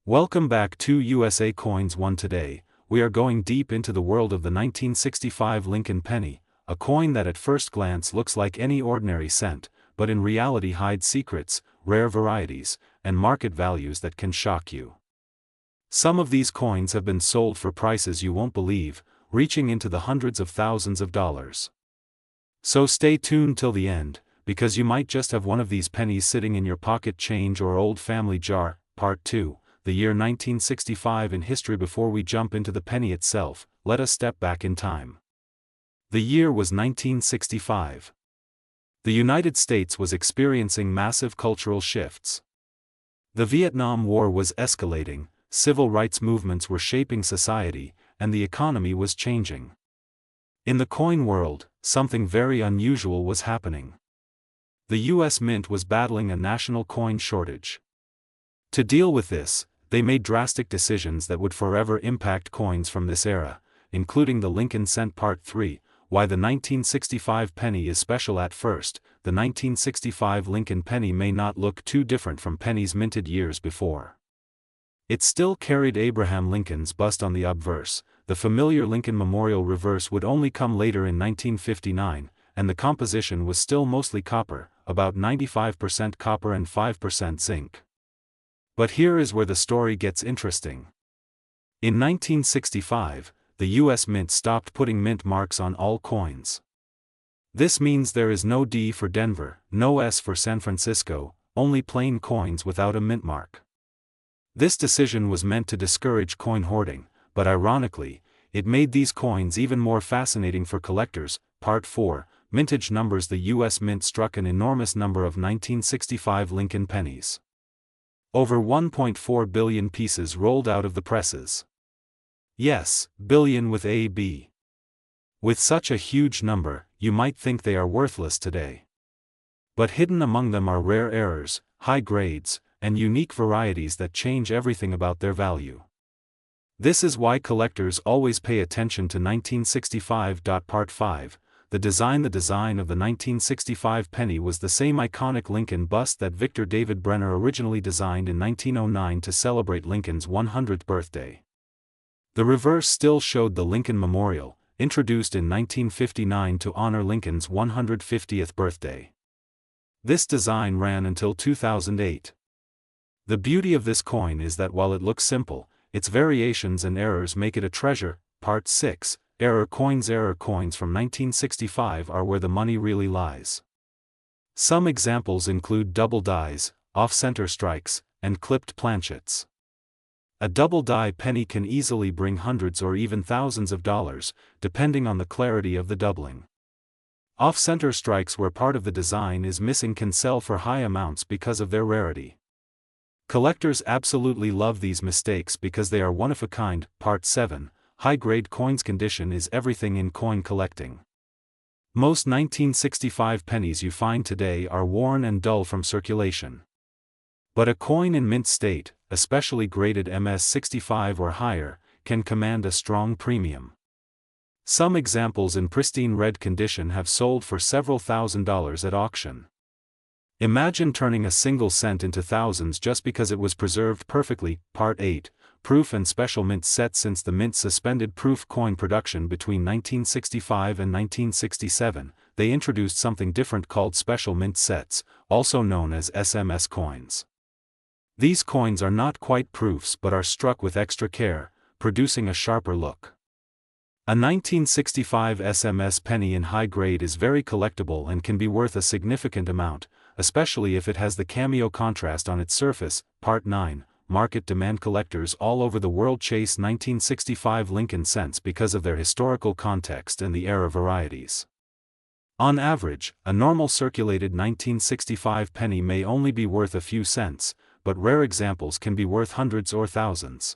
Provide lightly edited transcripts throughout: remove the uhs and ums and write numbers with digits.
Welcome back to USA Coins 1. Today, we are going deep into the world of the 1965 Lincoln penny, a coin that at first glance looks like any ordinary cent, but in reality hides secrets, rare varieties, and market values that can shock you. Some of these coins have been sold for prices you won't believe, reaching into the hundreds of thousands of dollars. So stay tuned till the end, because you might just have one of these pennies sitting in your pocket change or old family jar. Part 2. The year 1965 in history. Before we jump into the penny itself, let us step back in time. The year was 1965. The United States was experiencing massive cultural shifts. The Vietnam War was escalating, civil rights movements were shaping society, and the economy was changing. In the coin world, something very unusual was happening. The U.S. Mint was battling a national coin shortage. To deal with this, they made drastic decisions that would forever impact coins from this era, including the Lincoln cent. Part 3, why the 1965 penny is special. At first, the 1965 Lincoln penny may not look too different from pennies minted years before. It still carried Abraham Lincoln's bust on the obverse. The familiar Lincoln Memorial reverse would only come later in 1959, and the composition was still mostly copper, about 95% copper and 5% zinc. But here is where the story gets interesting. In 1965, the U.S. Mint stopped putting mint marks on all coins. This means there is no D for Denver, no S for San Francisco, only plain coins without a mint mark. This decision was meant to discourage coin hoarding, but ironically, it made these coins even more fascinating for collectors. Part 4, Mintage numbers. The U.S. Mint struck an enormous number of 1965 Lincoln pennies. Over 1.4 billion pieces rolled out of the presses. Yes, billion with a B. With such a huge number, you might think they are worthless today. But hidden among them are rare errors, high grades, and unique varieties that change everything about their value. This is why collectors always pay attention to 1965. Part 5, The design of the 1965 penny was the same iconic Lincoln bust that Victor David Brenner originally designed in 1909 to celebrate Lincoln's 100th birthday. The reverse still showed the Lincoln Memorial, introduced in 1959 to honor Lincoln's 150th birthday. This design ran until 2008. The beauty of this coin is that while it looks simple, its variations and errors make it a treasure. Part 6, Error coins. Error coins from 1965 are where the money really lies. Some examples include double dies, off-center strikes, and clipped planchets. A double die penny can easily bring hundreds or even thousands of dollars, depending on the clarity of the doubling. Off-center strikes where part of the design is missing can sell for high amounts because of their rarity. Collectors absolutely love these mistakes because they are one of a kind. Part 7, High-grade coins. Condition is everything in coin collecting. Most 1965 pennies you find today are worn and dull from circulation. But a coin in mint state, especially graded MS65 or higher, can command a strong premium. Some examples in pristine red condition have sold for several $1,000s at auction. Imagine turning a single cent into thousands just because it was preserved perfectly. Part 8, Proof and Special Mint Sets. Since the Mint suspended proof coin production between 1965 and 1967, they introduced something different called special mint sets, also known as SMS coins. These coins are not quite proofs but are struck with extra care, producing a sharper look. A 1965 SMS penny in high grade is very collectible and can be worth a significant amount, especially if it has the cameo contrast on its surface. Part 9, Market demand. Collectors all over the world chase 1965 Lincoln cents because of their historical context and the era varieties. On average, a normal circulated 1965 penny may only be worth a few cents, but rare examples can be worth hundreds or thousands.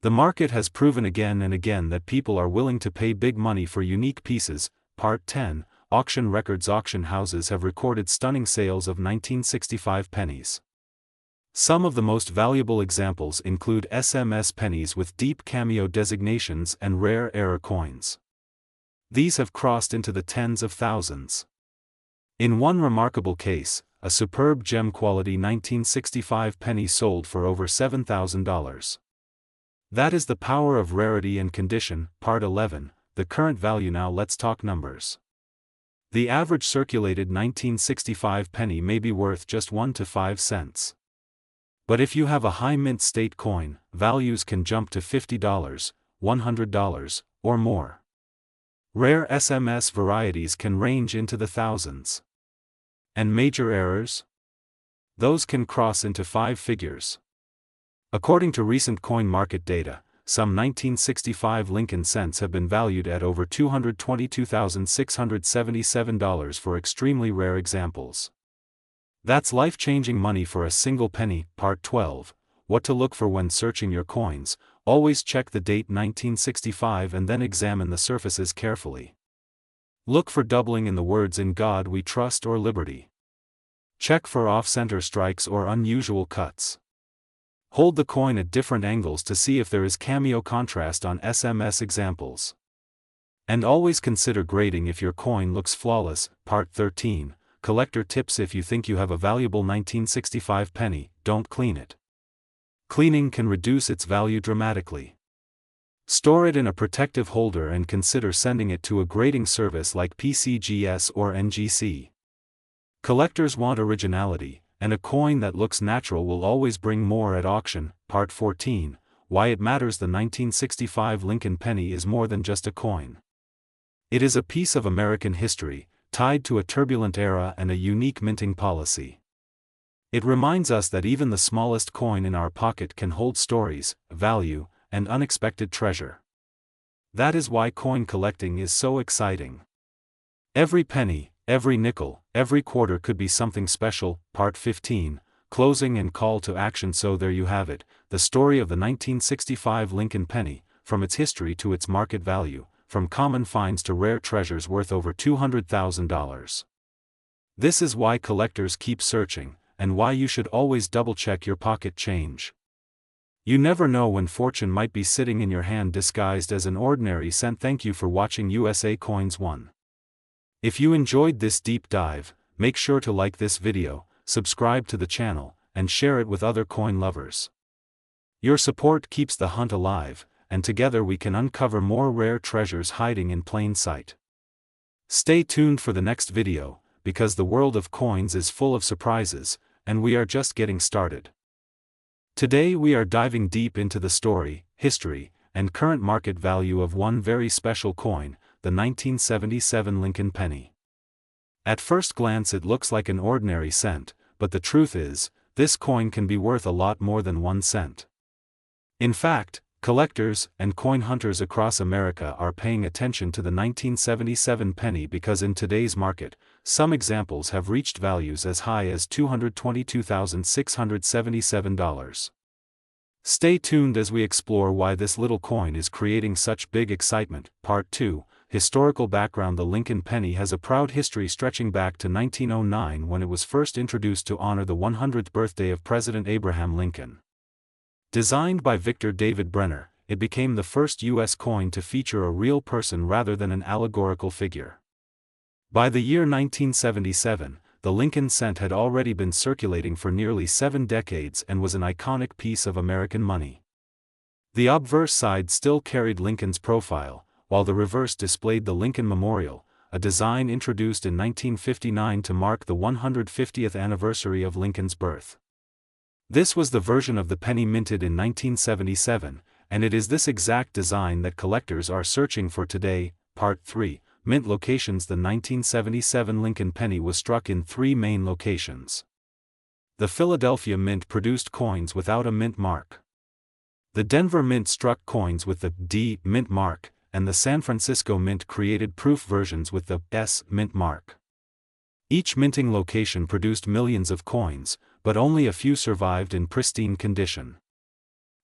The market has proven again and again that people are willing to pay big money for unique pieces. Part 10, Auction records. Auction houses have recorded stunning sales of 1965 pennies. Some of the most valuable examples include SMS pennies with deep cameo designations and rare error coins. These have crossed into the tens of thousands. In one remarkable case, a superb gem-quality 1965 penny sold for over $7,000. That is the power of rarity and condition. Part 11, the current value. Now let's talk numbers. The average circulated 1965 penny may be worth just 1 to 5 cents. But if you have a high mint state coin, values can jump to $50, $100, or more. Rare SMS varieties can range into the thousands. And major errors? Those can cross into 5 figures. According to recent coin market data, some 1965 Lincoln cents have been valued at over $222,677 for extremely rare examples. That's life-changing money for a single penny. Part 12, what to look for when searching your coins. Always check the date 1965 and then examine the surfaces carefully. Look for doubling in the words "In God We Trust" or "Liberty." Check for off-center strikes or unusual cuts. Hold the coin at different angles to see if there is cameo contrast on SMS examples. And always consider grading if your coin looks flawless. Part 13, collector tips. If you think you have a valuable 1965 penny, don't clean it. Cleaning can reduce its value dramatically. Store it in a protective holder and consider sending it to a grading service like PCGS or NGC. Collectors want originality, and a coin that looks natural will always bring more at auction. Part 14, why it matters. The 1965 Lincoln penny is more than just a coin. It is a piece of American history, tied to a turbulent era and a unique minting policy. It reminds us that even the smallest coin in our pocket can hold stories, value, and unexpected treasure. That is why coin collecting is so exciting. Every penny, every nickel, every quarter could be something special. Part 15, closing and call to action. So there you have it, the story of the 1965 Lincoln penny, from its history to its market value, from common finds to rare treasures worth over $200,000. This is why collectors keep searching, and why you should always double-check your pocket change. You never know when fortune might be sitting in your hand disguised as an ordinary cent. Thank you for watching USA Coins 1. If you enjoyed this deep dive, make sure to like this video, subscribe to the channel, and share it with other coin lovers. Your support keeps the hunt alive, and together we can uncover more rare treasures hiding in plain sight. Stay tuned for the next video, because the world of coins is full of surprises, and we are just getting started. Today we are diving deep into the story, history, and current market value of one very special coin, the 1977 Lincoln penny. At first glance it looks like an ordinary cent, but the truth is, this coin can be worth a lot more than 1 cent. In fact, collectors and coin hunters across America are paying attention to the 1977 penny because in today's market, some examples have reached values as high as $222,677. Stay tuned as we explore why this little coin is creating such big excitement. Part 2, historical background. The Lincoln penny has a proud history stretching back to 1909 when it was first introduced to honor the 100th birthday of President Abraham Lincoln. Designed by Victor David Brenner, it became the first U.S. coin to feature a real person rather than an allegorical figure. By the year 1977, the Lincoln cent had already been circulating for nearly 7 decades and was an iconic piece of American money. The obverse side still carried Lincoln's profile, while the reverse displayed the Lincoln Memorial, a design introduced in 1959 to mark the 150th anniversary of Lincoln's birth. This was the version of the penny minted in 1977, and it is this exact design that collectors are searching for today. Part 3, mint locations. The 1977 Lincoln penny was struck in 3 main locations. The Philadelphia Mint produced coins without a mint mark. The Denver Mint struck coins with the D mint mark, and the San Francisco Mint created proof versions with the S mint mark. Each minting location produced millions of coins, but only a few survived in pristine condition.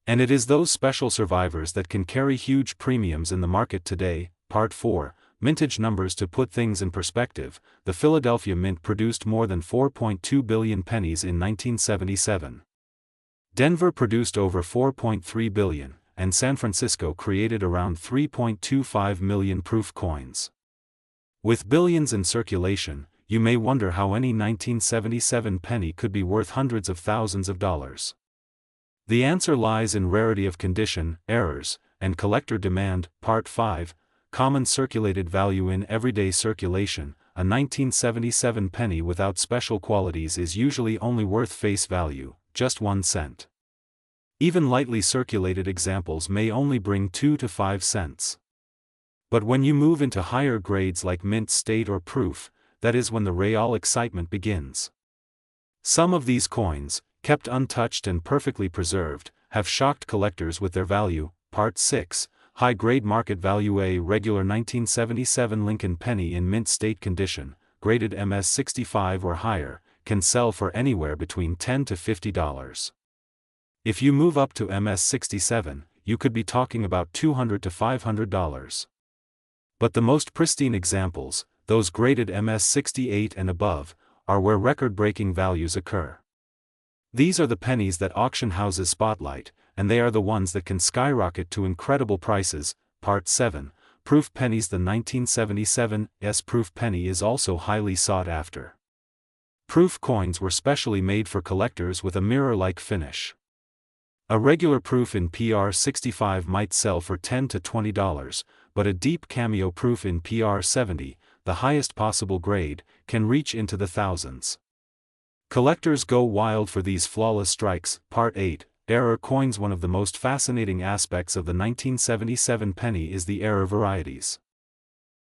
And it is those special survivors that can carry huge premiums in the market today. Part 4, mintage numbers. To put things in perspective, the Philadelphia Mint produced more than 4.2 billion pennies in 1977. Denver produced over 4.3 billion, and San Francisco created around 3.25 million proof coins. With billions in circulation, you may wonder how any 1977 penny could be worth hundreds of thousands of dollars. The answer lies in rarity of condition, errors, and collector demand. Part 5, Common Circulated Value in Everyday Circulation. A 1977 penny without special qualities is usually only worth face value, just 1 cent. Even lightly circulated examples may only bring 2 to 5 cents. But when you move into higher grades like mint state or proof, that is when the real excitement begins. Some of these coins, kept untouched and perfectly preserved, have shocked collectors with their value. Part 6, High-grade market value. A regular 1977 Lincoln penny in mint state condition, graded MS-65 or higher, can sell for anywhere between $10 to $50. If you move up to MS-67, you could be talking about $200 to $500. But the most pristine examples, those graded MS-68 and above, are where record-breaking values occur. These are the pennies that auction houses spotlight, and they are the ones that can skyrocket to incredible prices. Part 7, Proof pennies. The 1977 proof penny is also highly sought after. Proof coins were specially made for collectors with a mirror-like finish. A regular proof in PR65 might sell for $10 to $20, but a deep cameo proof in PR70, the highest possible grade, can reach into the thousands. Collectors go wild for these flawless strikes. Part 8, Error coins. One of the most fascinating aspects of the 1977 penny is the error varieties.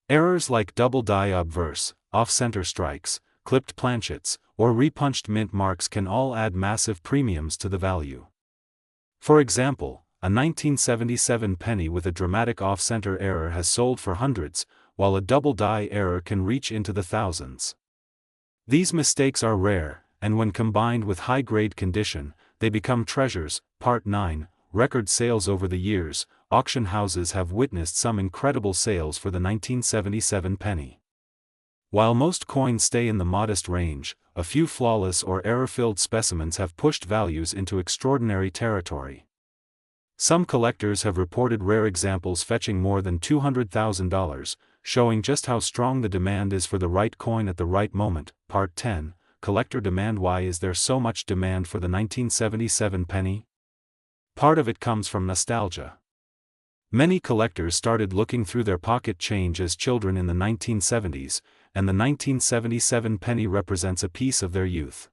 Errors like double die obverse, off-center strikes, clipped planchets, or repunched mint marks can all add massive premiums to the value. For example, a 1977 penny with a dramatic off-center error has sold for hundreds, while a double die error can reach into the thousands. These mistakes are rare, and when combined with high-grade condition, they become treasures. Part 9, Record sales. Over the years, auction houses have witnessed some incredible sales for the 1977 penny. While most coins stay in the modest range, a few flawless or error-filled specimens have pushed values into extraordinary territory. Some collectors have reported rare examples fetching more than $200,000, showing just how strong the demand is for the right coin at the right moment. Part 10, Collector demand. Why is there so much demand for the 1977 penny? Part of it comes from nostalgia. Many collectors started looking through their pocket change as children in the 1970s, and the 1977 penny represents a piece of their youth.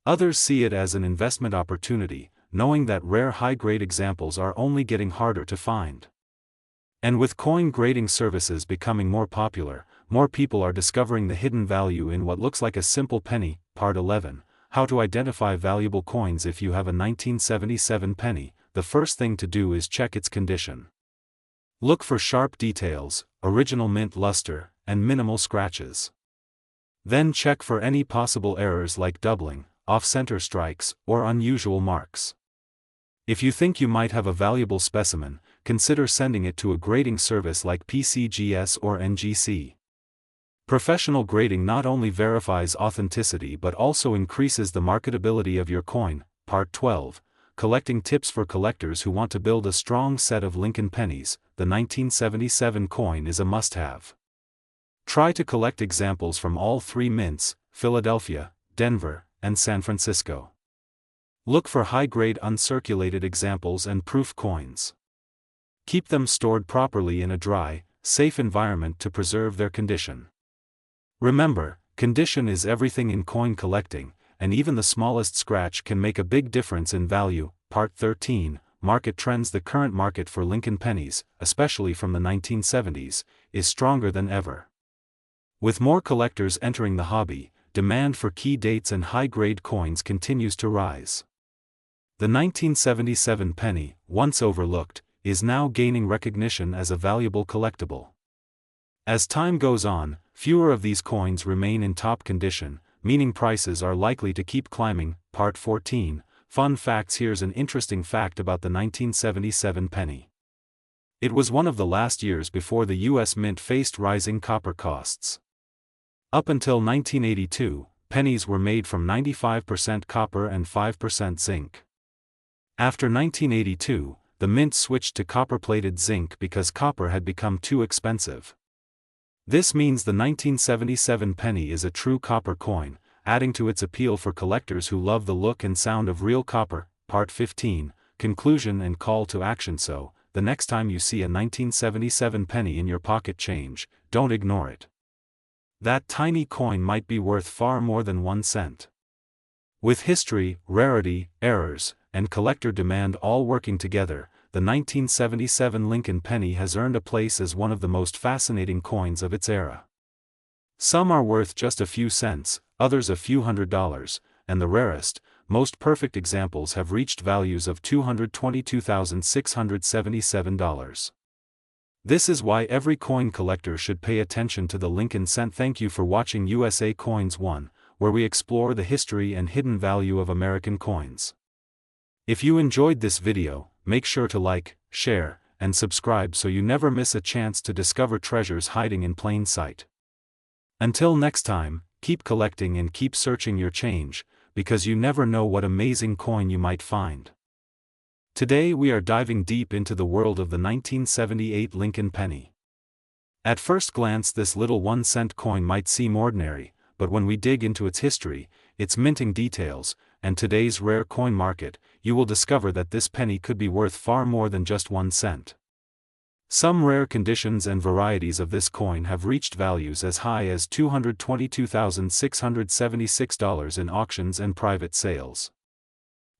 Others see it as an investment opportunity, knowing that rare high-grade examples are only getting harder to find. And with coin grading services becoming more popular, more people are discovering the hidden value in what looks like a simple penny. Part 11, How to identify valuable coins. If you have a 1977 penny, the first thing to do is check its condition. Look for sharp details, original mint luster, and minimal scratches. Then check for any possible errors like doubling, off-center strikes, or unusual marks. If you think you might have a valuable specimen, consider sending it to a grading service like PCGS or NGC. Professional grading not only verifies authenticity but also increases the marketability of your coin. Part 12, Collecting tips for collectors who want to build a strong set of Lincoln pennies. The 1977 coin is a must-have. Try to collect examples from all three mints, Philadelphia, Denver, and San Francisco. Look for high-grade uncirculated examples and proof coins. Keep them stored properly in a dry, safe environment to preserve their condition. Remember, condition is everything in coin collecting, and even the smallest scratch can make a big difference in value. Part 13, Market trends. The current market for Lincoln pennies, especially from the 1970s, is stronger than ever. With more collectors entering the hobby, demand for key dates and high-grade coins continues to rise. The 1977 penny, once overlooked, is now gaining recognition as a valuable collectible. As time goes on, fewer of these coins remain in top condition, meaning prices are likely to keep climbing. Part 14, Fun facts. Here's an interesting fact about the 1977 penny. It was one of the last years before the U.S. Mint faced rising copper costs. Up until 1982, pennies were made from 95% copper and 5% zinc. After 1982, the Mint switched to copper-plated zinc because copper had become too expensive. This means the 1977 penny is a true copper coin, adding to its appeal for collectors who love the look and sound of real copper. Part 15, Conclusion and Call to Action. So, the next time you see a 1977 penny in your pocket change, don't ignore it. That tiny coin might be worth far more than 1 cent. With history, rarity, errors, and collector demand all working together, the 1977 Lincoln penny has earned a place as one of the most fascinating coins of its era. Some are worth just a few cents, others a few $100s, and the rarest, most perfect examples have reached values of $222,677. This is why every coin collector should pay attention to the Lincoln cent. Thank you for watching USA Coins 1, where we explore the history and hidden value of American coins. If you enjoyed this video, make sure to like, share, and subscribe so you never miss a chance to discover treasures hiding in plain sight. Until next time, keep collecting and keep searching your change, because you never know what amazing coin you might find. Today we are diving deep into the world of the 1978 Lincoln penny. At first glance, this little 1-cent coin might seem ordinary, but when we dig into its history, its minting details, and today's rare coin market, you will discover that this penny could be worth far more than just 1 cent. Some rare conditions and varieties of this coin have reached values as high as $222,676 in auctions and private sales.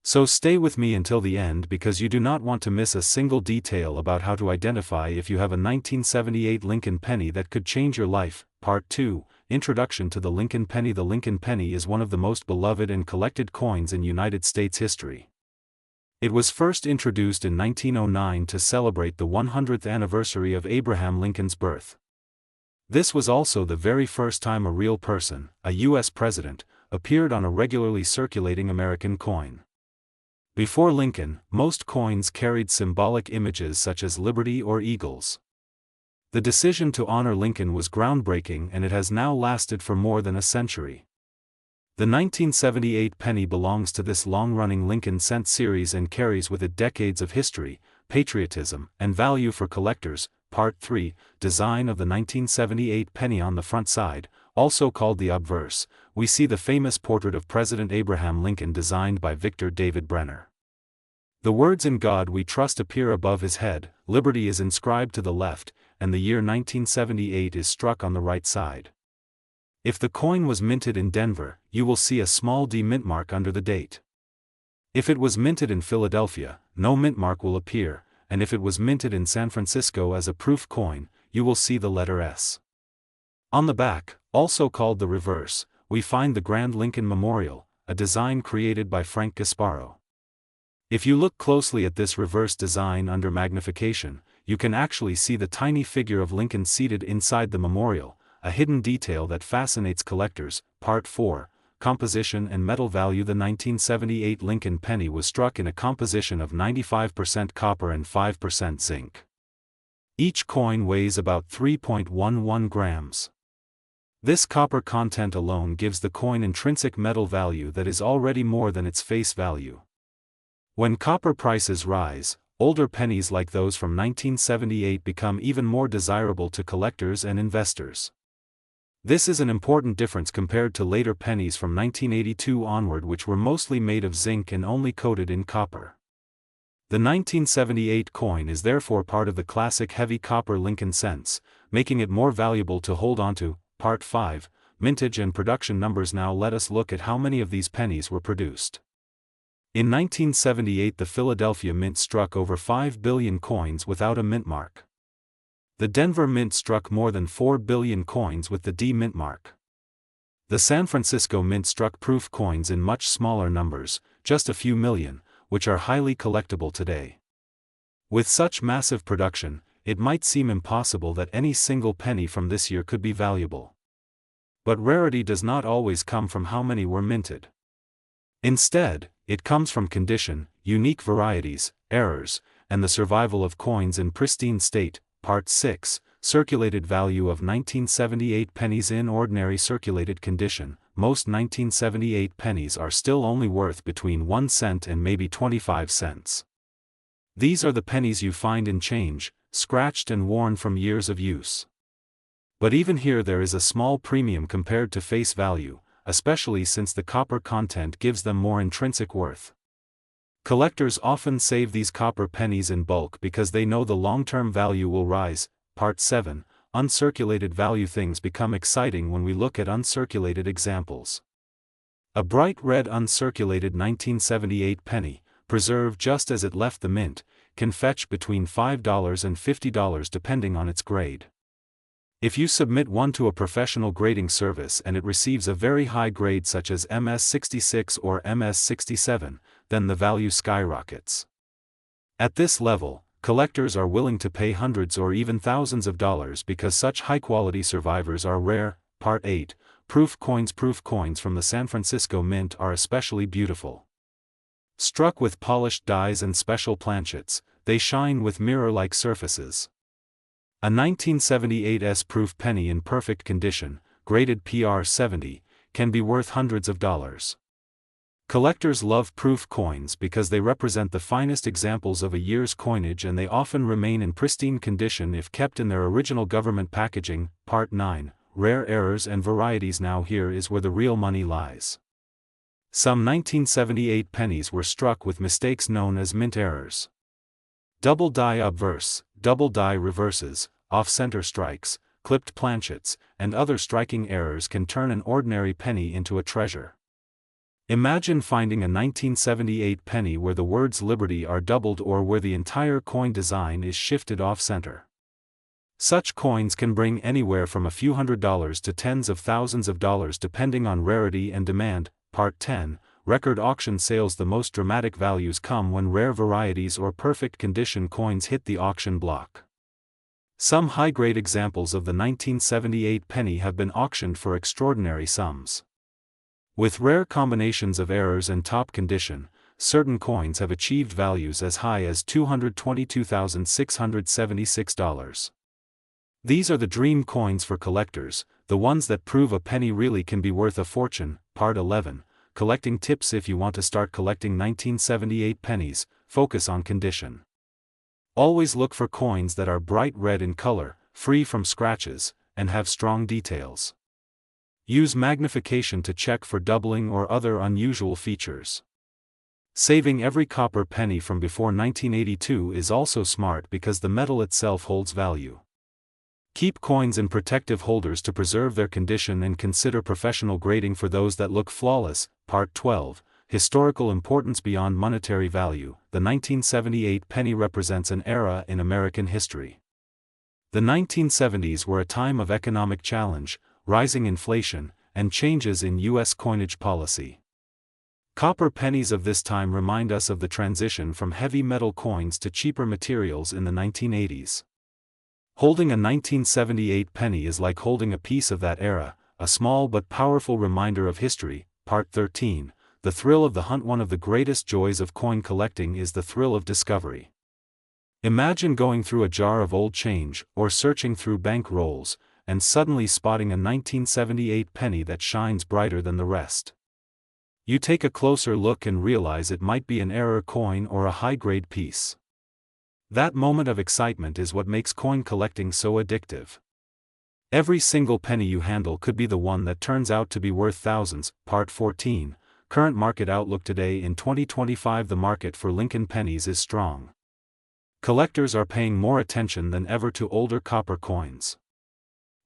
So stay with me until the end because you do not want to miss a single detail about how to identify if you have a 1978 Lincoln penny that could change your life. Part 2, Introduction to the Lincoln penny. The Lincoln penny is one of the most beloved and collected coins in United States history. It was first introduced in 1909 to celebrate the 100th anniversary of Abraham Lincoln's birth. This was also the very first time a real person, a U.S. president, appeared on a regularly circulating American coin. Before Lincoln, most coins carried symbolic images such as liberty or eagles. The decision to honor Lincoln was groundbreaking, and it has now lasted for more than a century. The 1978 penny belongs to this long-running Lincoln cent series and carries with it decades of history, patriotism, and value for collectors. Part 3, Design of the 1978 penny. On the front side, also called the obverse, we see the famous portrait of President Abraham Lincoln designed by Victor David Brenner. The words "In God We Trust" appear above his head, liberty is inscribed to the left, and the year 1978 is struck on the right side. If the coin was minted in Denver, you will see a small D mint mark under the date. If it was minted in Philadelphia, no mint mark will appear, and if it was minted in San Francisco as a proof coin, you will see the letter S. On the back, also called the reverse, we find the Grand Lincoln Memorial, a design created by Frank Gasparo. If you look closely at this reverse design under magnification, you can actually see the tiny figure of Lincoln seated inside the memorial, a hidden detail that fascinates collectors. Part 4, Composition and Metal Value. The 1978 Lincoln penny was struck in a composition of 95% copper and 5% zinc. Each coin weighs about 3.11 grams. This copper content alone gives the coin intrinsic metal value that is already more than its face value. When copper prices rise, older pennies like those from 1978 become even more desirable to collectors and investors. This is an important difference compared to later pennies from 1982 onward, which were mostly made of zinc and only coated in copper. The 1978 coin is therefore part of the classic heavy copper Lincoln cents, making it more valuable to hold onto. Part 5, Mintage and Production Numbers. Now let us look at how many of these pennies were produced. In 1978, the Philadelphia Mint struck over 5 billion coins without a mint mark. The Denver Mint struck more than 4 billion coins with the D mint mark. The San Francisco Mint struck proof coins in much smaller numbers, just a few million, which are highly collectible today. With such massive production, it might seem impossible that any single penny from this year could be valuable. But rarity does not always come from how many were minted. Instead, it comes from condition, unique varieties, errors, and the survival of coins in pristine state. Part 6, Circulated Value of 1978 Pennies. In ordinary circulated condition, most 1978 pennies are still only worth between 1 cent and maybe 25 cents. These are the pennies you find in change, scratched and worn from years of use. But even here there is a small premium compared to face value, especially since the copper content gives them more intrinsic worth. Collectors often save these copper pennies in bulk because they know the long-term value will rise. Part 7. Uncirculated value. Things become exciting when we look at uncirculated examples. A bright red uncirculated 1978 penny, preserved just as it left the mint, can fetch between $5 and $50 depending on its grade. If you submit one to a professional grading service and it receives a very high grade such as MS66 or MS67, then the value skyrockets. At this level, collectors are willing to pay hundreds or even thousands of dollars because such high-quality survivors are rare. Part 8. Proof coins. Proof coins from the San Francisco Mint are especially beautiful. Struck with polished dies and special planchets, they shine with mirror-like surfaces. A 1978 S-proof penny in perfect condition, graded PR 70, can be worth hundreds of dollars. Collectors love proof coins because they represent the finest examples of a year's coinage and they often remain in pristine condition if kept in their original government packaging. Part 9. Rare errors and varieties. Now here is where the real money lies. Some 1978 pennies were struck with mistakes known as mint errors. Double die obverse, double die reverses, off-center strikes, clipped planchets, and other striking errors can turn an ordinary penny into a treasure. Imagine finding a 1978 penny where the words Liberty are doubled or where the entire coin design is shifted off-center. Such coins can bring anywhere from a few $100s to tens of thousands of dollars depending on rarity and demand. Part 10. Record auction sales. The most dramatic values come when rare varieties or perfect condition coins hit the auction block. Some high-grade examples of the 1978 penny have been auctioned for extraordinary sums. With rare combinations of errors and top condition, certain coins have achieved values as high as $222,676. These are the dream coins for collectors, the ones that prove a penny really can be worth a fortune. Part 11. Collecting tips. If you want to start collecting 1978 pennies, focus on condition. Always look for coins that are bright red in color, free from scratches, and have strong details. Use magnification to check for doubling or other unusual features. Saving every copper penny from before 1982 is also smart because the metal itself holds value. Keep coins in protective holders to preserve their condition and consider professional grading for those that look flawless. Part 12. Historical importance beyond monetary value. The 1978 penny represents an era in American history. The 1970s were a time of economic challenge, rising inflation, and changes in U.S. coinage policy. Copper pennies of this time remind us of the transition from heavy metal coins to cheaper materials in the 1980s. Holding a 1978 penny is like holding a piece of that era, a small but powerful reminder of history. Part 13. The thrill of the hunt. One of the greatest joys of coin collecting is the thrill of discovery. Imagine going through a jar of old change, or searching through bank rolls, and suddenly spotting a 1978 penny that shines brighter than the rest. You take a closer look and realize it might be an error coin or a high-grade piece. That moment of excitement is what makes coin collecting so addictive. Every single penny you handle could be the one that turns out to be worth thousands. Part 14. Current market outlook. Today in 2025 the market for Lincoln pennies is strong. Collectors are paying more attention than ever to older copper coins.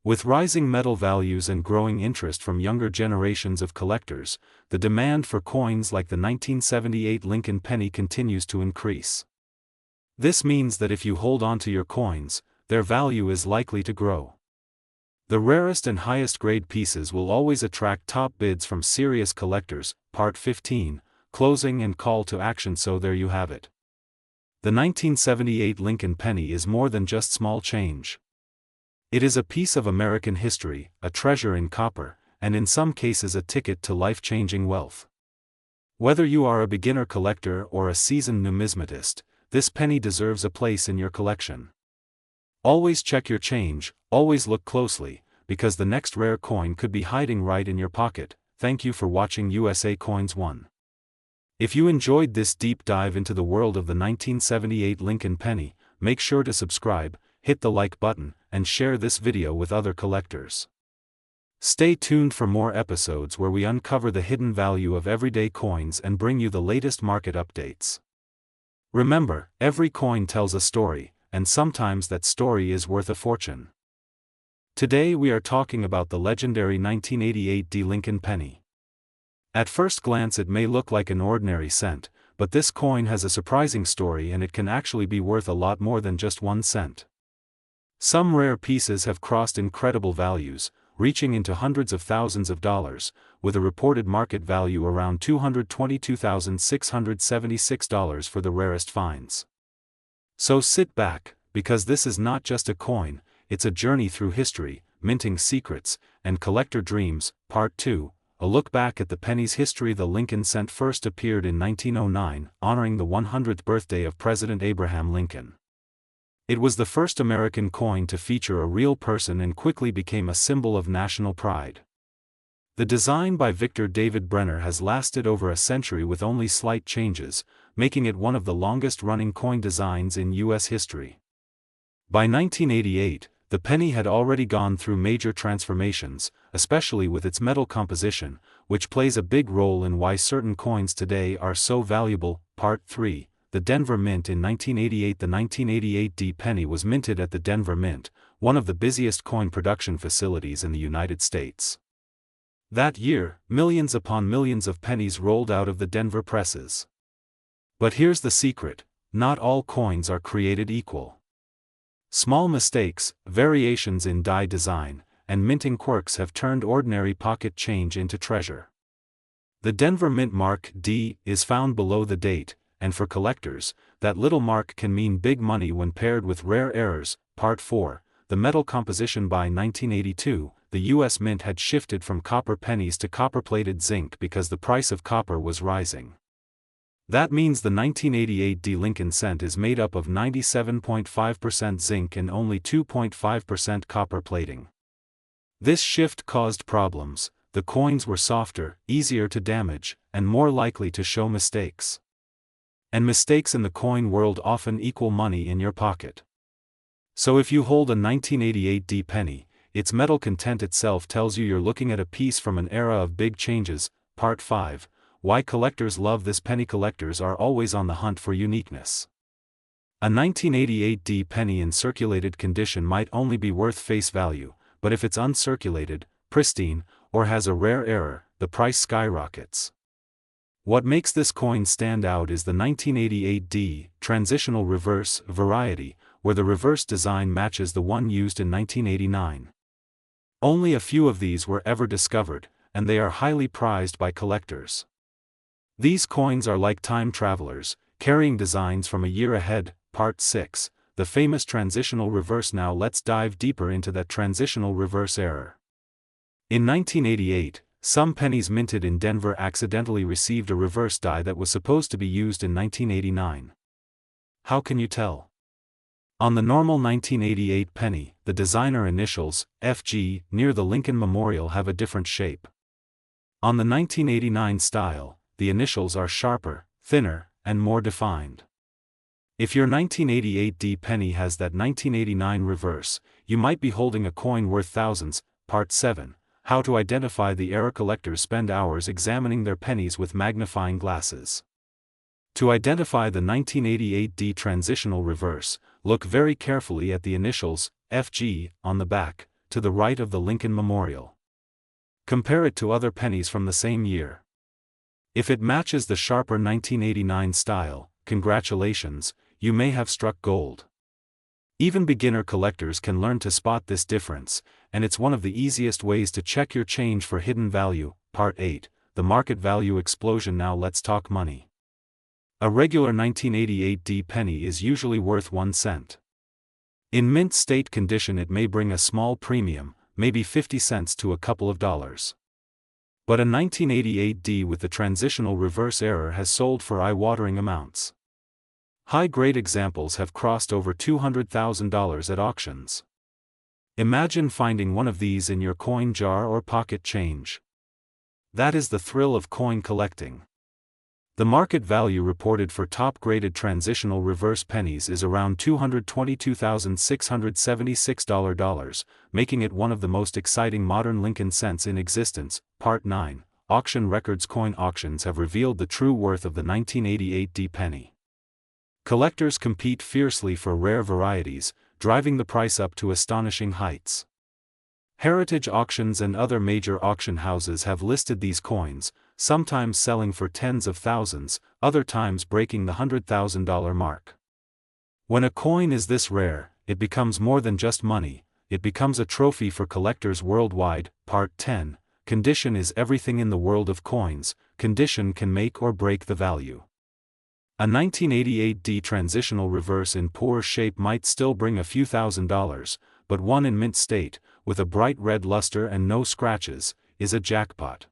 With rising metal values and growing interest from younger generations of collectors, the demand for coins like the 1978 Lincoln penny continues to increase. This means that if you hold on to your coins, their value is likely to grow. The rarest and highest grade pieces will always attract top bids from serious collectors. Part 15. Closing and call to action. So there you have it. The 1978 Lincoln penny is more than just small change. It is a piece of American history, a treasure in copper, and in some cases a ticket to life-changing wealth. Whether you are a beginner collector or a seasoned numismatist, this penny deserves a place in your collection. Always check your change, always look closely, because the next rare coin could be hiding right in your pocket. Thank you for watching USA Coins 1. If you enjoyed this deep dive into the world of the 1978 Lincoln penny, make sure to subscribe, hit the like button, and share this video with other collectors. Stay tuned for more episodes where we uncover the hidden value of everyday coins and bring you the latest market updates. Remember, every coin tells a story, and sometimes that story is worth a fortune. Today we are talking about the legendary 1988 Lincoln penny. At first glance it may look like an ordinary cent, but this coin has a surprising story and it can actually be worth a lot more than just 1 cent. Some rare pieces have crossed incredible values, reaching into hundreds of thousands of dollars, with a reported market value around $222,676 for the rarest finds. So sit back, because this is not just a coin, it's a journey through history, minting secrets, and collector dreams. Part 2, a look back at the penny's history. The Lincoln cent first appeared in 1909, honoring the 100th birthday of President Abraham Lincoln. It was the first American coin to feature a real person and quickly became a symbol of national pride. The design by Victor David Brenner has lasted over a century with only slight changes, making it one of the longest-running coin designs in U.S. history. By 1988, the penny had already gone through major transformations, especially with its metal composition, which plays a big role in why certain coins today are so valuable. Part 3. The Denver Mint. In 1988, the 1988 D penny was minted at the Denver Mint, one of the busiest coin production facilities in the United States. That year, millions upon millions of pennies rolled out of the Denver presses. But here's the secret: not all coins are created equal. Small mistakes, variations in die design, and minting quirks have turned ordinary pocket change into treasure. The Denver Mint mark D is found below the date, and for collectors, that little mark can mean big money when paired with rare errors. Part 4, the metal composition. By 1982, the U.S. Mint had shifted from copper pennies to copper-plated zinc because the price of copper was rising. That means the 1988 D Lincoln cent is made up of 97.5% zinc and only 2.5% copper plating. This shift caused problems. The coins were softer, easier to damage, and more likely to show mistakes. And mistakes in the coin world often equal money in your pocket. So if you hold a 1988 D penny, its metal content itself tells you you're looking at a piece from an era of big changes. Part 5, why collectors love this penny. Collectors are always on the hunt for uniqueness. A 1988 D penny in circulated condition might only be worth face value, but if it's uncirculated, pristine, or has a rare error, the price skyrockets. What makes this coin stand out is the 1988 D transitional reverse variety, where the reverse design matches the one used in 1989. Only a few of these were ever discovered, and they are highly prized by collectors. These coins are like time travelers, carrying designs from a year ahead. Part 6, the famous transitional reverse. Now let's dive deeper into that transitional reverse error. In 1988, some pennies minted in Denver accidentally received a reverse die that was supposed to be used in 1989. How can you tell? On the normal 1988 penny, the designer initials, FG, near the Lincoln Memorial have a different shape. On the 1989 style, the initials are sharper, thinner, and more defined. If your 1988 D penny has that 1989 reverse, you might be holding a coin worth thousands. Part 7, how to identify the error. Collectors spend hours examining their pennies with magnifying glasses. To identify the 1988 D transitional reverse, look very carefully at the initials, FG, on the back, to the right of the Lincoln Memorial. Compare it to other pennies from the same year. If it matches the sharper 1989 style, congratulations, you may have struck gold. Even beginner collectors can learn to spot this difference, and it's one of the easiest ways to check your change for hidden value. Part 8, the market value explosion. Now let's talk money. A regular 1988 D penny is usually worth 1 cent. In mint state condition it may bring a small premium, maybe 50 cents to a couple of dollars. But a 1988 D with the transitional reverse error has sold for eye-watering amounts. High-grade examples have crossed over $200,000 at auctions. Imagine finding one of these in your coin jar or pocket change. That is the thrill of coin collecting. The market value reported for top-graded transitional reverse pennies is around $222,676, making it one of the most exciting modern Lincoln cents in existence. Part 9. Auction records. Coin auctions have revealed the true worth of the 1988 D penny. Collectors compete fiercely for rare varieties, driving the price up to astonishing heights. Heritage auctions and other major auction houses have listed these coins, sometimes selling for tens of thousands, other times breaking the $100,000 mark. When a coin is this rare, it becomes more than just money, it becomes a trophy for collectors worldwide. Part 10. Condition is everything in the world of coins. Condition can make or break the value. A 1988 D transitional reverse in poor shape might still bring a few $1,000s, but one in mint state, with a bright red luster and no scratches, is a jackpot.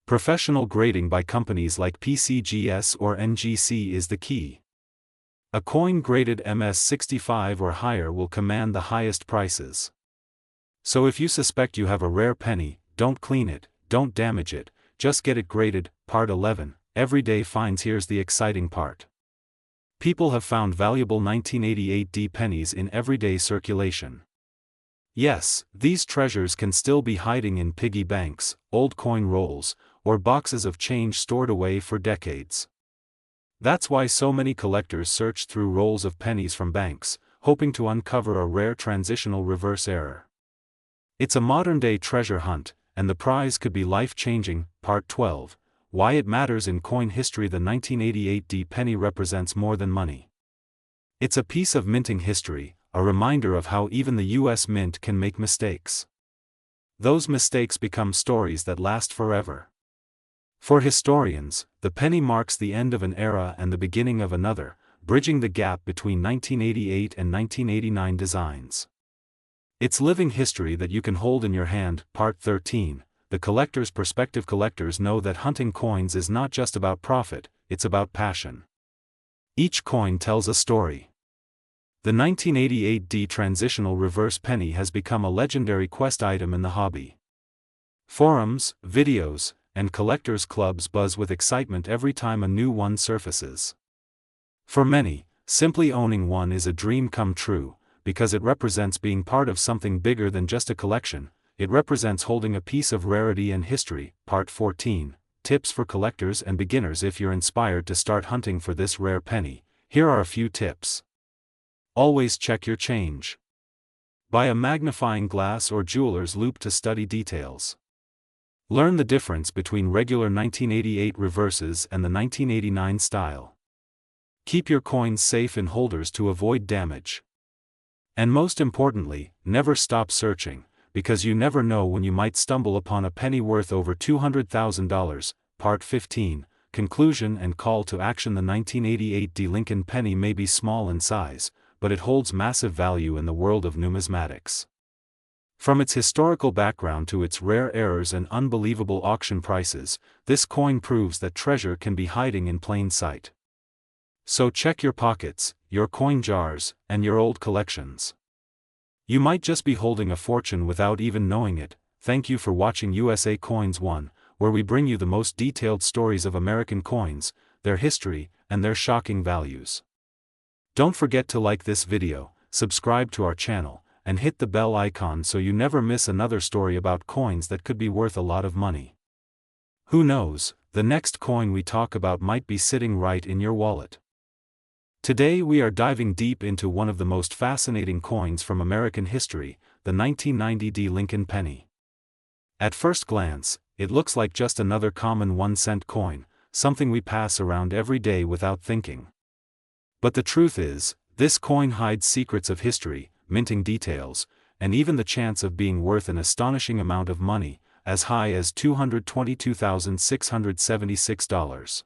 Professional grading by companies like PCGS or NGC is the key. A coin graded MS65 or higher will command the highest prices. So if you suspect you have a rare penny, don't clean it, don't damage it, just get it graded. Part 11. Everyday finds. Here's the exciting part. People have found valuable 1988 D pennies in everyday circulation. Yes, these treasures can still be hiding in piggy banks, old coin rolls, or boxes of change stored away for decades. That's why so many collectors search through rolls of pennies from banks, hoping to uncover a rare transitional reverse error. It's a modern-day treasure hunt, and the prize could be life-changing. Part 12. Why it matters in coin history. The 1988 D penny represents more than money. It's a piece of minting history, a reminder of how even the U.S. Mint can make mistakes. Those mistakes become stories that last forever. For historians, the penny marks the end of an era and the beginning of another, bridging the gap between 1988 and 1989 designs. It's living history that you can hold in your hand. Part 13. The collector's perspective. Collectors know that hunting coins is not just about profit, it's about passion. Each coin tells a story. The 1988 D transitional reverse penny has become a legendary quest item in the hobby. Forums, videos, and collectors' clubs buzz with excitement every time a new one surfaces. For many, simply owning one is a dream come true, because it represents being part of something bigger than just a collection. It represents holding a piece of rarity and history. Part 14. Tips for collectors and beginners. If you're inspired to start hunting for this rare penny, here are a few tips. Always check your change. Buy a magnifying glass or jeweler's loupe to study details. Learn the difference between regular 1988 reverses and the 1989 style. Keep your coins safe in holders to avoid damage. And most importantly, never stop searching, because you never know when you might stumble upon a penny worth over $200,000. Part 15. Conclusion and call to action. The 1988 D Lincoln penny may be small in size, but it holds massive value in the world of numismatics. From its historical background to its rare errors and unbelievable auction prices, this coin proves that treasure can be hiding in plain sight. So check your pockets, your coin jars, and your old collections. You might just be holding a fortune without even knowing it. Thank you for watching USA Coins 1, where we bring you the most detailed stories of American coins, their history, and their shocking values. Don't forget to like this video, subscribe to our channel, and hit the bell icon so you never miss another story about coins that could be worth a lot of money. Who knows, the next coin we talk about might be sitting right in your wallet. Today we are diving deep into one of the most fascinating coins from American history, the 1990 D Lincoln penny. At first glance, it looks like just another common 1-cent coin, something we pass around every day without thinking. But the truth is, this coin hides secrets of history, minting details, and even the chance of being worth an astonishing amount of money, as high as $222,676.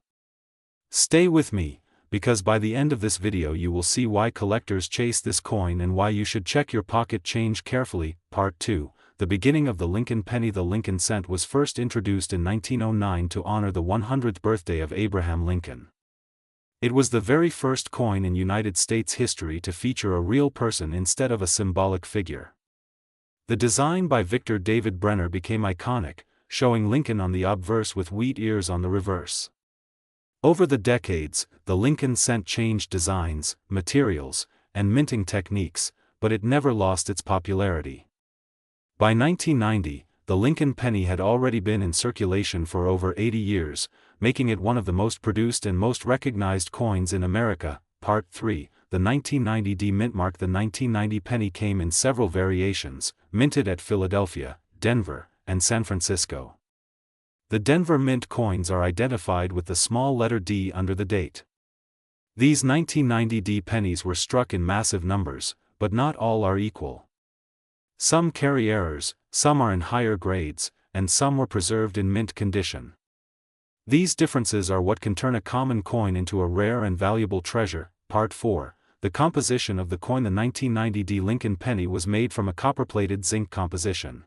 Stay with me, because by the end of this video you will see why collectors chase this coin and why you should check your pocket change carefully. Part 2. The beginning of the Lincoln penny. The Lincoln cent was first introduced in 1909 to honor the 100th birthday of Abraham Lincoln. It was the very first coin in United States history to feature a real person instead of a symbolic figure. The design by Victor David Brenner became iconic, showing Lincoln on the obverse with wheat ears on the reverse. Over the decades, the Lincoln cent changed designs, materials, and minting techniques, but it never lost its popularity. By 1990, the Lincoln penny had already been in circulation for over 80 years, making it one of the most produced and most recognized coins in America. Part 3, the 1990 mint mark. The 1990 penny came in several variations, minted at Philadelphia, Denver, and San Francisco. The Denver Mint coins are identified with the small letter D under the date. These 1990 D pennies were struck in massive numbers, but not all are equal. Some carry errors, some are in higher grades, and some were preserved in mint condition. These differences are what can turn a common coin into a rare and valuable treasure. Part 4, the composition of the coin. The 1990 D Lincoln penny was made from a copper-plated zinc composition.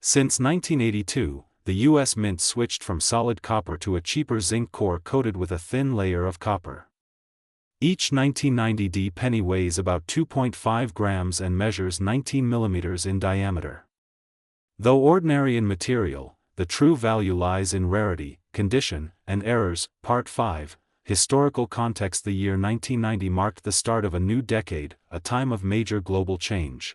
Since 1982, the U.S. Mint switched from solid copper to a cheaper zinc core coated with a thin layer of copper. Each 1990 D penny weighs about 2.5 grams and measures 19 millimeters in diameter. Though ordinary in material, the true value lies in rarity, condition, and errors. Part 5, historical context. The year 1990 marked the start of a new decade, a time of major global change.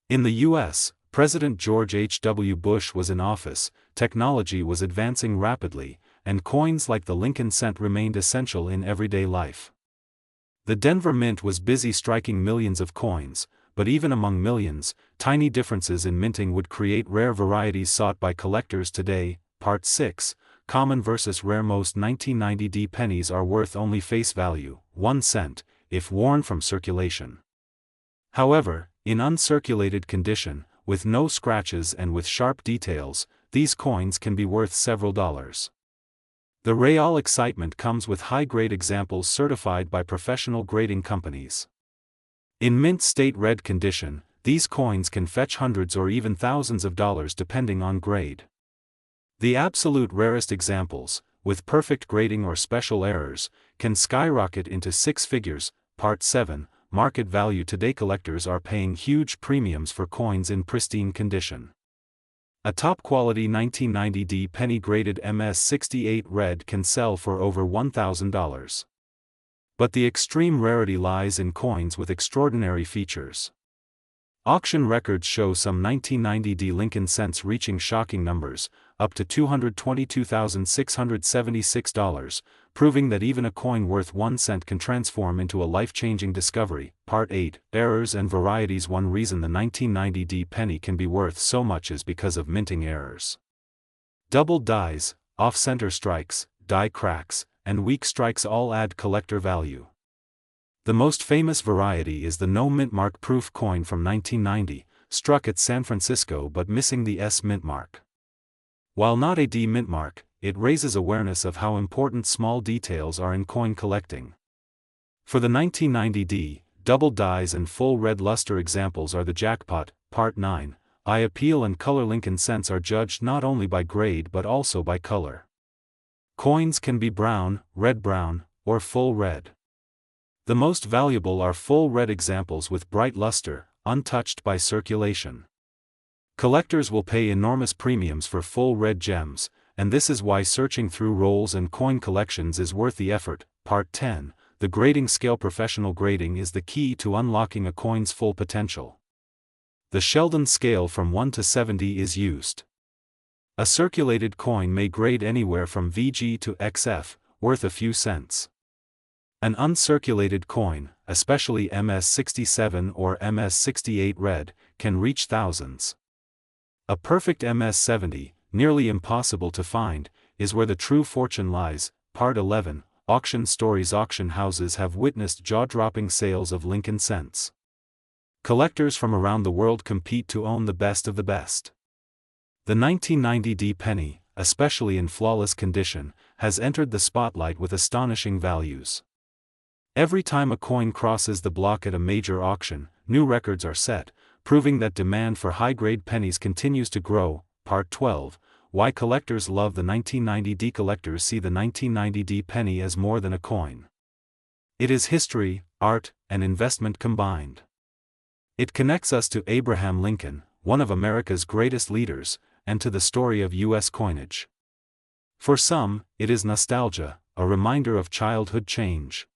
In the U.S., President George H.W. Bush was in office, technology was advancing rapidly, and coins like the Lincoln cent remained essential in everyday life. The Denver Mint was busy striking millions of coins, but even among millions, tiny differences in minting would create rare varieties sought by collectors today. Part 6, common versus rare. Most 1990 D pennies are worth only face value, 1 cent, if worn from circulation. However, in uncirculated condition, with no scratches and with sharp details, these coins can be worth several dollars. The real excitement comes with high-grade examples certified by professional grading companies. In mint state red condition, these coins can fetch hundreds or even thousands of dollars depending on grade. The absolute rarest examples, with perfect grading or special errors, can skyrocket into six figures. Part 7, market value. Today collectors are paying huge premiums for coins in pristine condition. A top-quality 1990 D penny graded MS-68 red can sell for over $1,000. But the extreme rarity lies in coins with extraordinary features. Auction records show some 1990 D Lincoln cents reaching shocking numbers, up to $222,676, proving that even a coin worth 1 cent can transform into a life-changing discovery. Part 8, errors and varieties. One reason the 1990 D penny can be worth so much is because of minting errors. Doubled dies, off-center strikes, die cracks, and weak strikes all add collector value. The most famous variety is the no mint mark proof coin from 1990, struck at San Francisco but missing the S mint mark. While not a D mint mark, it raises awareness of how important small details are in coin collecting. For the 1990 D, double dies and full red luster examples are the jackpot. Part 9, eye appeal and color. Lincoln cents are judged not only by grade but also by color. Coins can be brown, red-brown, or full red. The most valuable are full red examples with bright luster, untouched by circulation. Collectors will pay enormous premiums for full red gems, and this is why searching through rolls and coin collections is worth the effort. Part 10, the grading scale. Professional grading is the key to unlocking a coin's full potential. The Sheldon scale from 1 to 70 is used. A circulated coin may grade anywhere from VG to XF, worth a few cents. An uncirculated coin, especially MS-67 or MS-68 red, can reach thousands. A perfect MS-70, nearly impossible to find, is where the true fortune lies. Part 11, auction stories. Auction houses have witnessed jaw-dropping sales of Lincoln cents. Collectors from around the world compete to own the best of the best. The 1990 D penny, especially in flawless condition, has entered the spotlight with astonishing values. Every time a coin crosses the block at a major auction, new records are set, proving that demand for high-grade pennies continues to grow. Part 12, why collectors love the 1990 D. Collectors see the 1990 D penny as more than a coin. It is history, art, and investment combined. It connects us to Abraham Lincoln, one of America's greatest leaders, and to the story of U.S. coinage. For some, it is nostalgia, a reminder of childhood change.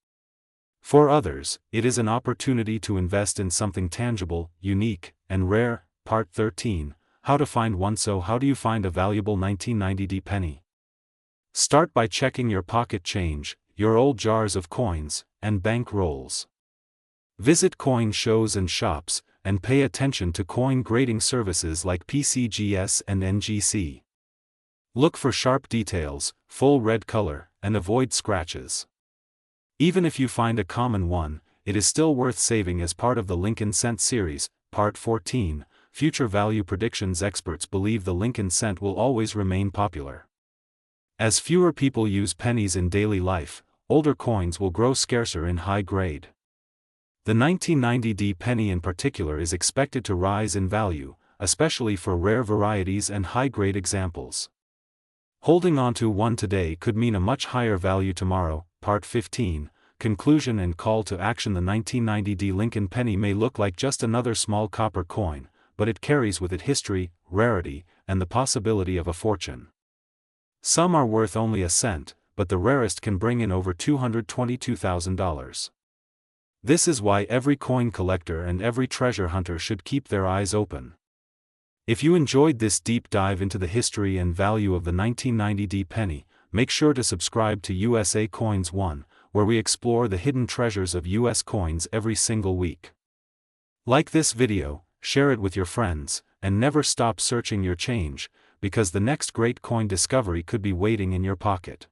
For others, it is an opportunity to invest in something tangible, unique, and rare. Part 13, How to Find One. So how do you find a valuable 1990 penny? Start by checking your pocket change, your old jars of coins, and bank rolls. Visit coin shows and shops, and pay attention to coin grading services like PCGS and NGC. Look for sharp details, full red color, and avoid scratches. Even if you find a common one, it is still worth saving as part of the Lincoln Cent series. Part 14, Future Value Predictions. Experts believe the Lincoln Cent will always remain popular. As fewer people use pennies in daily life, older coins will grow scarcer in high grade. The 1990 penny in particular is expected to rise in value, especially for rare varieties and high-grade examples. Holding on to one today could mean a much higher value tomorrow. Part 15, Conclusion and Call to Action. The 1990 Lincoln penny may look like just another small copper coin, but it carries with it history, rarity, and the possibility of a fortune. Some are worth only a cent, but the rarest can bring in over $222,000. This is why every coin collector and every treasure hunter should keep their eyes open. If you enjoyed this deep dive into the history and value of the 1990 penny, make sure to subscribe to USA Coins 1, where we explore the hidden treasures of US coins every single week. Like this video, share it with your friends, and never stop searching your change, because the next great coin discovery could be waiting in your pocket.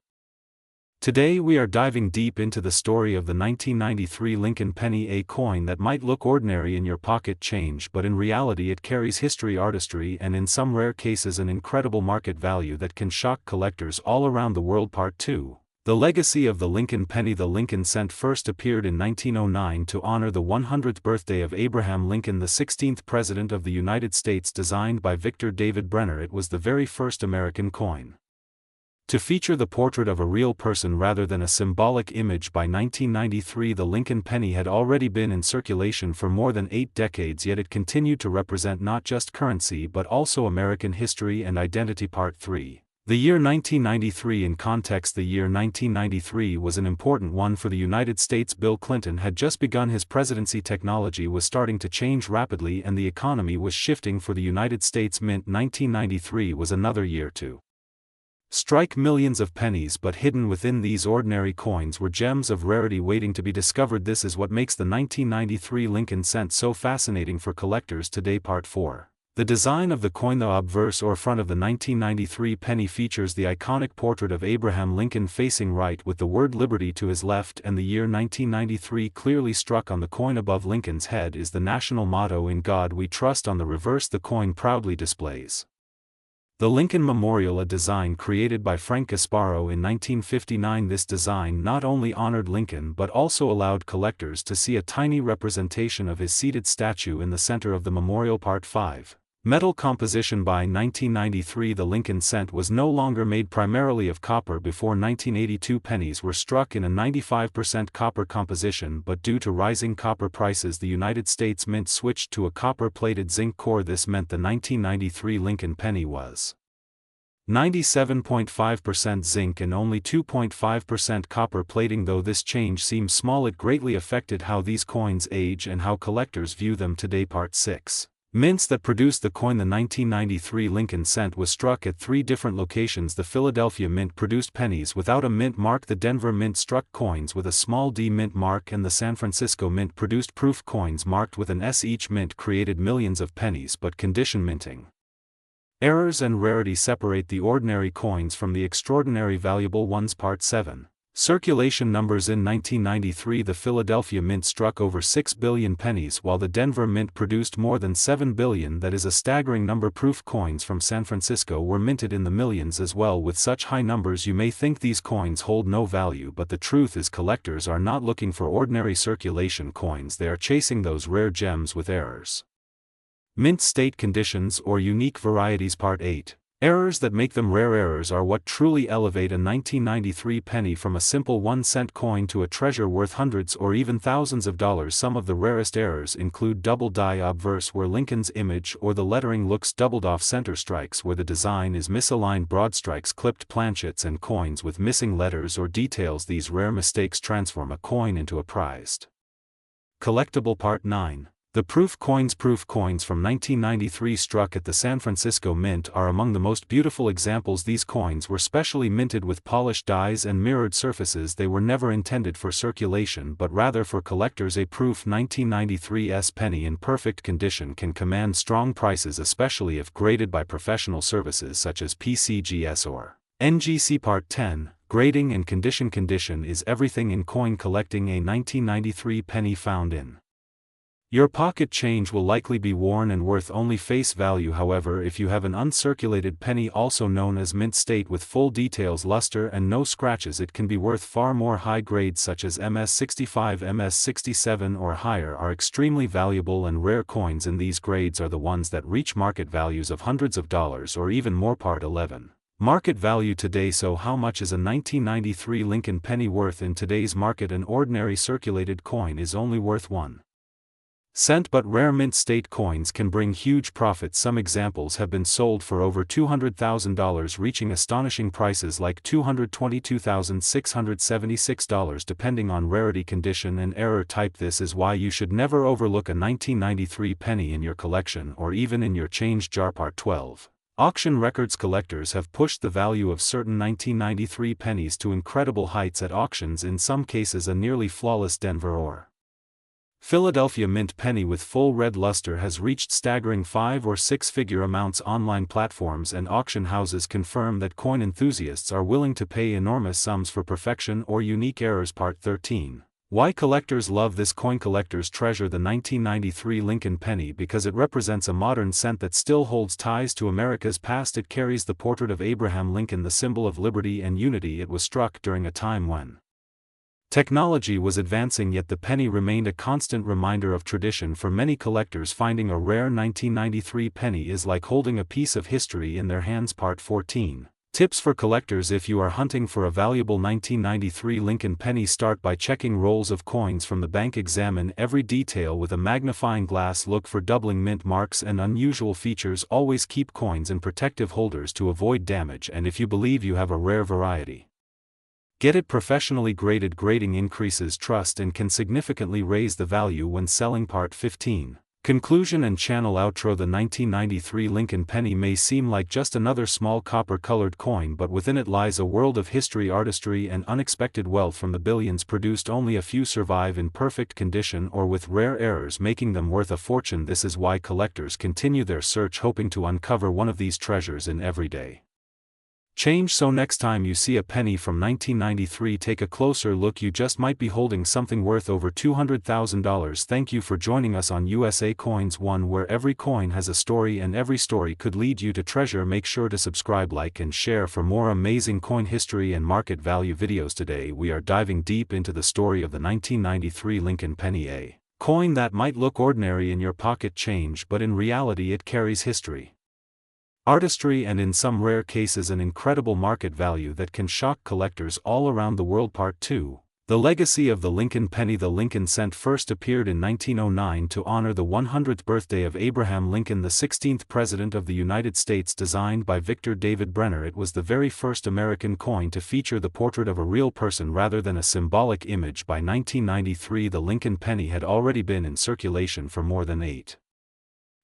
Today we are diving deep into the story of the 1993 Lincoln penny, a coin that might look ordinary in your pocket change, but in reality it carries history, artistry, and in some rare cases an incredible market value that can shock collectors all around the world. Part 2, The Legacy of the Lincoln Penny. The Lincoln Cent first appeared in 1909 to honor the 100th birthday of Abraham Lincoln, the 16th President of the United States. Designed by Victor David Brenner, it was the very first American coin to feature the portrait of a real person rather than a symbolic image. By 1993 the Lincoln penny had already been in circulation for more than 8 decades, yet it continued to represent not just currency but also American history and identity. Part 3, The year 1993 in context. The year 1993 was an important one for the United States. Bill Clinton had just begun his presidency. Technology was starting to change rapidly and the economy was shifting for the United States Mint. 1993 was another year to strike millions of pennies, but hidden within these ordinary coins were gems of rarity waiting to be discovered. This is what makes the 1993 Lincoln Cent so fascinating for collectors today. Part 4, The design of the coin. The obverse or front of the 1993 penny features the iconic portrait of Abraham Lincoln facing right with the word liberty to his left, and the year 1993 clearly struck on the coin above Lincoln's head is the national motto, "In God We Trust." On the reverse the coin proudly displays the Lincoln Memorial, a design created by Frank Gasparro in 1959. This design not only honored Lincoln but also allowed collectors to see a tiny representation of his seated statue in the center of the memorial. Part 5, Metal composition. By 1993 the Lincoln Cent was no longer made primarily of copper. Before 1982 pennies were struck in a 95% copper composition, but due to rising copper prices the United States Mint switched to a copper-plated zinc core. This meant the 1993 Lincoln penny was 97.5% zinc and only 2.5% copper plating. Though this change seems small, it greatly affected how these coins age and how collectors view them today. Part 6, Mints that produced the coin. The 1993 Lincoln Cent was struck at 3 different locations. The Philadelphia Mint produced pennies without a mint mark, the Denver Mint struck coins with a small d mint mark, and the San Francisco Mint produced proof coins marked with an S. Each mint created millions of pennies but condition minting errors and rarity separate the ordinary coins from the extraordinary valuable ones. Part 7, Circulation numbers. In 1993 the Philadelphia Mint struck over 6 billion pennies while the Denver Mint produced more than 7 billion. That is a staggering number. Proof coins from San Francisco were minted in the millions as well. With such high numbers you may think these coins hold no value, but the truth is collectors are not looking for ordinary circulation coins, they are chasing those rare gems with errors. Mint state conditions or unique varieties. Part 8, Errors that make them rare. Errors are what truly elevate a 1993 penny from a simple 1-cent coin to a treasure worth hundreds or even thousands of dollars. Some of the rarest errors include double die obverse, where Lincoln's image or the lettering looks doubled off, center strikes where the design is misaligned, broad strikes, clipped planchets, and coins with missing letters or details. These rare mistakes transform a coin into a prized collectible. Part 9. The proof coins. Proof coins from 1993 struck at the San Francisco Mint are among the most beautiful examples. These coins were specially minted with polished dies and mirrored surfaces. They were never intended for circulation but rather for collectors. A proof 1993's penny in perfect condition can command strong prices, especially if graded by professional services such as PCGS or NGC. Part 10. Grading and condition. Condition is everything in coin collecting. A 1993 penny found in your pocket change will likely be worn and worth only face value. However, if you have an uncirculated penny, also known as mint state, with full details, luster, and no scratches, it can be worth far more. High grades such as MS65, MS67 or higher are extremely valuable and rare. Coins in these grades are the ones that reach market values of hundreds of dollars or even more. Part 11. Market value today. So how much is a 1993 Lincoln penny worth in today's market? An ordinary circulated coin is only worth 1 cent, but rare mint state coins can bring huge profits. Some examples have been sold for over $200,000, reaching astonishing prices like $222,676 depending on rarity, condition, and error type. This is why you should never overlook a 1993 penny in your collection or even in your change jar. Part 12. Auction records. Collectors have pushed the value of certain 1993 pennies to incredible heights at auctions. In some cases, a nearly flawless Denver or Philadelphia mint penny with full red luster has reached staggering 5- or 6-figure amounts. Online platforms and auction houses confirm that coin enthusiasts are willing to pay enormous sums for perfection or unique errors. Part 13. Why collectors love this coin. Collectors treasure the 1993 Lincoln penny because it represents a modern cent that still holds ties to America's past. It carries the portrait of Abraham Lincoln, the symbol of liberty and unity. It was struck during a time when technology was advancing, yet the penny remained a constant reminder of tradition. For many collectors, finding a rare 1993 penny is like holding a piece of history in their hands. Part 14. Tips for collectors. If you are hunting for a valuable 1993 Lincoln penny, start by checking rolls of coins from the bank. Examine every detail with a magnifying glass. Look for doubling mint marks and unusual features. Always keep coins in protective holders to avoid damage, and if you believe you have a rare variety, get it professionally graded. Grading increases trust and can significantly raise the value when selling. Part 15. Conclusion and channel outro. The 1993 Lincoln penny may seem like just another small copper-colored coin, but within it lies a world of history, artistry, and unexpected wealth. From the billions produced, only a few survive in perfect condition or with rare errors, making them worth a fortune. This is why collectors continue their search, hoping to uncover one of these treasures in everyday change. So next time you see a penny from 1993, take a closer look. You just might be holding something worth over $200,000. Thank you for joining us on USA Coins 1, where every coin has a story and every story could lead you to treasure. Make sure to subscribe, like, and share for more amazing coin history and market value videos. Today we are diving deep into the story of the 1993 Lincoln penny, a coin that might look ordinary in your pocket change, but in reality it carries history, artistry, and in some rare cases an incredible market value that can shock collectors all around the world. Part 2. The legacy of the Lincoln penny. The Lincoln cent first appeared in 1909 to honor the 100th birthday of Abraham Lincoln, the 16th President of the United States. Designed by Victor David Brenner, it was the very first American coin to feature the portrait of a real person rather than a symbolic image. By 1993, the Lincoln penny had already been in circulation for more than 8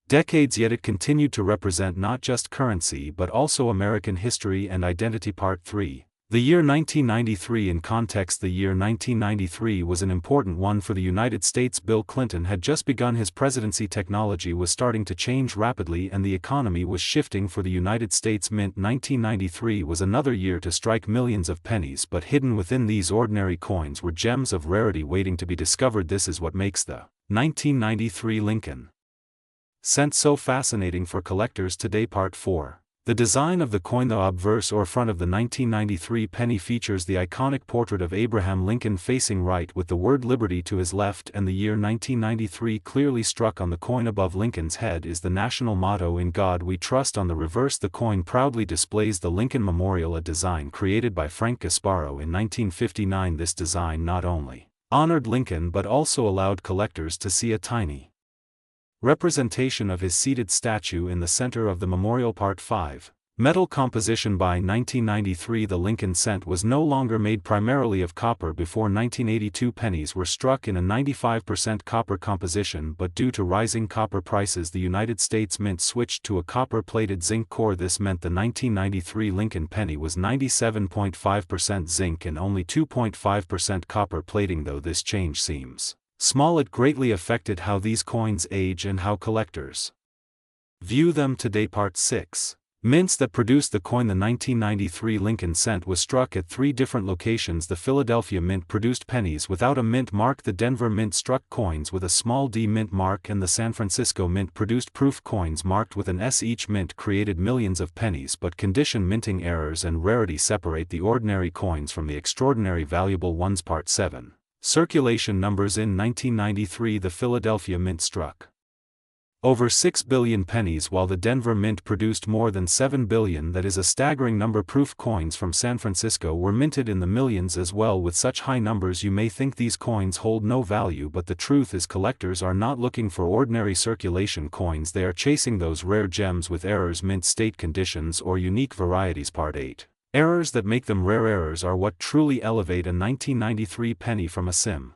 decades, yet it continued to represent not just currency but also American history and identity. Part 3. The year 1993 in context. The year 1993 was an important one for the United States. Bill Clinton had just begun his presidency. Technology was starting to change rapidly and the economy was shifting for the United States Mint. 1993 was another year to strike millions of pennies, but hidden within these ordinary coins were gems of rarity waiting to be discovered. This is what makes the 1993 Lincoln cent so fascinating for collectors today. Part 4. The design of the coin, the obverse or front of the 1993 penny, features the iconic portrait of Abraham Lincoln facing right with the word liberty to his left, and the year 1993 clearly struck on the coin above Lincoln's head is the national motto, "In God We Trust." On the reverse, the coin proudly displays the Lincoln Memorial, a design created by Frank Gasparo in 1959. This design not only honored Lincoln but also allowed collectors to see a tiny representation of his seated statue in the center of the memorial. Part 5. Metal composition. By 1993 the Lincoln cent was no longer made primarily of copper. Before 1982 pennies were struck in a 95% copper composition, but due to rising copper prices the United States Mint switched to a copper-plated zinc core. This meant the 1993 Lincoln penny was 97.5% zinc and only 2.5% copper plating. Though this change seems small, it greatly affected how these coins age and how collectors view them today. Part 6. Mints that produced the coin. The 1993 Lincoln cent was struck at 3 different locations. The Philadelphia Mint produced pennies without a mint mark, the Denver Mint struck coins with a small d mint mark, and the San Francisco Mint produced proof coins marked with an S. Each mint created millions of pennies, but condition minting errors and rarity separate the ordinary coins from the extraordinary valuable ones. Part 7. Circulation numbers. In 1993 the Philadelphia Mint struck over 6 billion pennies while the Denver Mint produced more than 7 billion. That is a staggering number. Proof coins from San Francisco were minted in the millions as well. With such high numbers you may think these coins hold no value, but the truth is collectors are not looking for ordinary circulation coins, they are chasing those rare gems with errors, mint state conditions, or unique varieties. Part 8. Errors that make them rare. Errors are what truly elevate a 1993 penny from a sim.